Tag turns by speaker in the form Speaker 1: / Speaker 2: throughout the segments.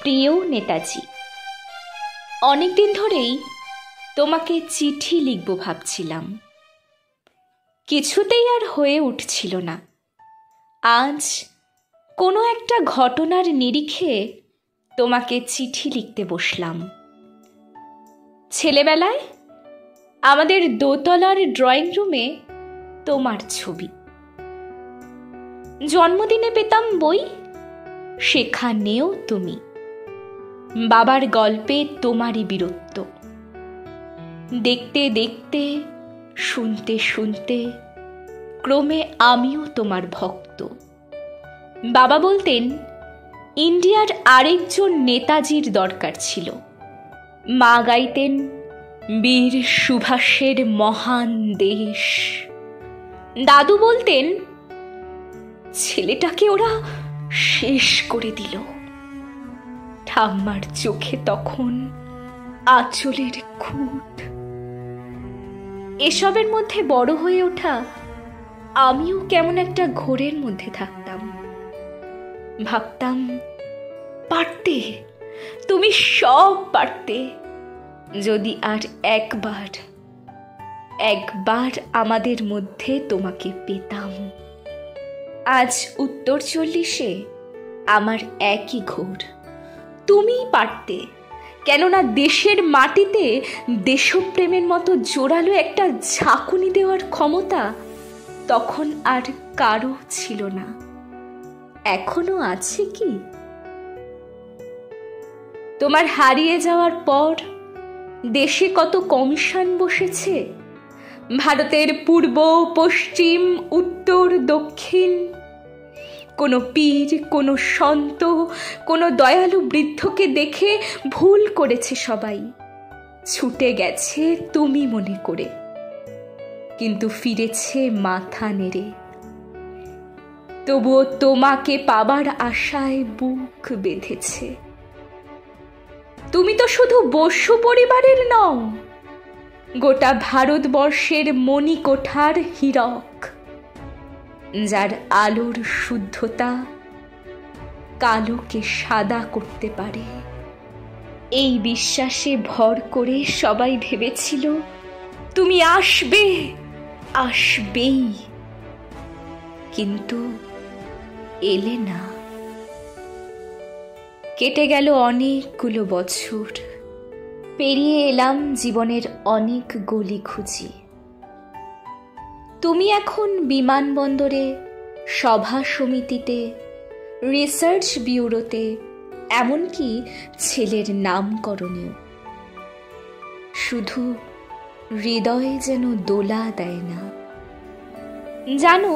Speaker 1: প্রিয় নেতাজি, অনেকদিন ধরেই তোমাকে চিঠি লিখব ভাবছিলাম, কিছুতেই আর হয়ে উঠছিল না। আজ কোনো একটা ঘটনার নিরিখে তোমাকে চিঠি লিখতে বসলাম। ছেলেবেলায় আমাদের দোতলার ড্রয়িং রুমে তোমার ছবি, জন্মদিনে পেতাম বই, সেখানেও তুমি, বাবার গল্পে তোমারই বীরত্ব। দেখতে দেখতে, শুনতে শুনতে ক্রমে আমিও তোমার ভক্ত। বাবা বলতেন ইন্ডিয়ার আরেকজন নেতাজির দরকার ছিল। মা গাইতেন বীর সুভাষের মহান দেশ। দাদু বলতেন ছেলেটাকে ওরা শেষ করে দিল। ঠাম্মার চোখে তখন আঁচলের খুঁট। এসবের মধ্যে বড় হয়ে ওঠা আমিও কেমন একটা ঘোরের মধ্যে থাকতাম। ভাবতাম পারতে, তুমি সব পারতে, যদি আর একবার আমাদের মধ্যে তোমাকে পেতাম। আজ উত্তর 40-এ আমার একই ঘোর। তুমিই পারতে, কেননা দেশের মাটিতে দেশপ্রেমের মতো জোরালো একটা ঝাঁকুনি দেওয়ার ক্ষমতা তখন আর কারো ছিল না। এখনো আছে কি? তোমার হারিয়ে যাওয়ার পর দেশে কত কমিশন বসেছে, ভারতের পূর্ব, পশ্চিম, উত্তর, দক্ষিণ। কোনো পীর, কোনো সন্ত, কোনো দয়ালু বৃদ্ধকে দেখে ভুল করেছে সবাই, ছুটে গেছে তুমি মনে করে, কিন্তু ফিরেছে মাথা নেড়ে। তবুও তোমাকে পাবার আশায় বুক বেঁধেছে। তুমি তো শুধু বসু পরিবারের নও, গোটা ভারতবর্ষের মণিকোঠার হীরক, যার আলোর শুদ্ধতা কালোকে সাদা করতে পারে। এই বিশ্বাসে ভর করে সবাই ভেবেছিল তুমি আসবেই, কিন্তু এলে না। কেটে গেল অনেকগুলো বছর, পেরিয়ে এলাম জীবনের অনেক গলি খুঁজি। তুমি এখন বিমানবন্দরে, সভা সমিতিতে, রিসার্চ ব্যুরোতে, এমনকি ছেলের নামকরণেও। শুধু হৃদয়ে যেন দোলা দেয় না। জানো,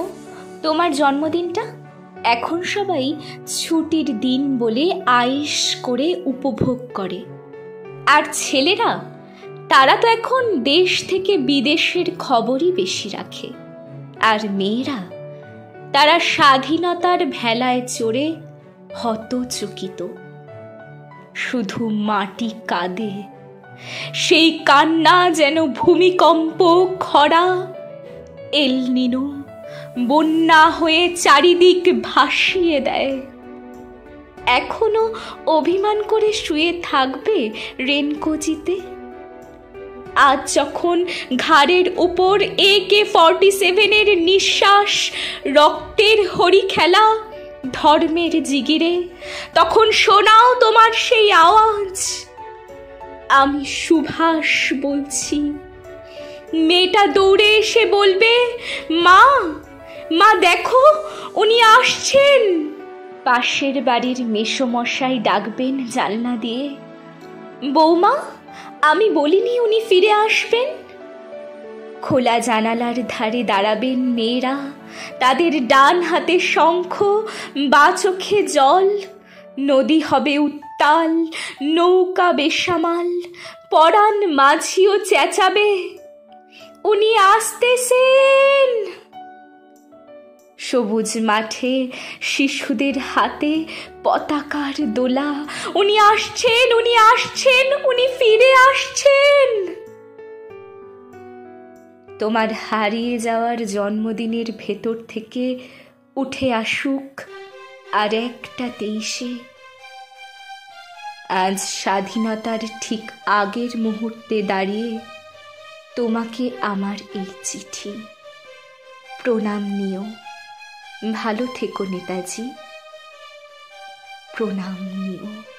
Speaker 1: তোমার জন্মদিনটা এখন সবাই ছুটির দিন বলে আয়েশ করে উপভোগ করে। আর ছেলেরা, তারা তো এখন দেশ থেকে বিদেশের খবরই বেশি রাখে। আর মেয়েরা, তারা স্বাধীনতার ভেলায় চড়ে হতচকিত। শুধু মাটি কাঁদে, সেই কান্না যেন ভূমিকম্প, খরা, এল নিনো বন্যা হয়ে চারিদিক ভাসিয়ে দেয়। এখনো অভিমান করে শুয়ে থাকবে রেনকোজিতে? আজ যখন ঘাড়ের উপর AK-47 নিঃশ্বাস, রক্তের হরি খেলা, ধর্মের জিগিরে, তখন শোনাও তোমার সেই আওয়াজ, আমি সুভাষ বলছি। মেয়েটা দৌড়ে এসে বলবে, মা দেখো, উনি আসছেন। পাশের বাড়ির মেসোমশাই ডাকবেন জানলা দিয়ে, বৌমা, আমি বলিনি উনি ফিরে আসবেন? খোলা জানালার ধারে দাঁড়াবেন মেয়েরা, তাদের ডান হাতে শঙ্খ, বা চোখে জল। নদী হবে উত্তাল, নৌকা বেসামাল, পরাণ মাঝিও চেঁচাবে, উনি আসতেছেন। সবুজ মাঠে শিশুদের হাতে পতাকার দোলা, উনি আসছেন, উনি ফিরে আসছেন। তোমার হারিয়ে যাওয়ার জন্মদিনের ভেতর থেকে উঠে আসুক আর একটা 23-এ, আজ স্বাধীনতার ঠিক আগের মুহূর্তে দাঁড়িয়ে তোমাকে আমার এই চিঠি। প্রণাম নিও, ভালো থেকো নেতাজি, প্রণাম নিও।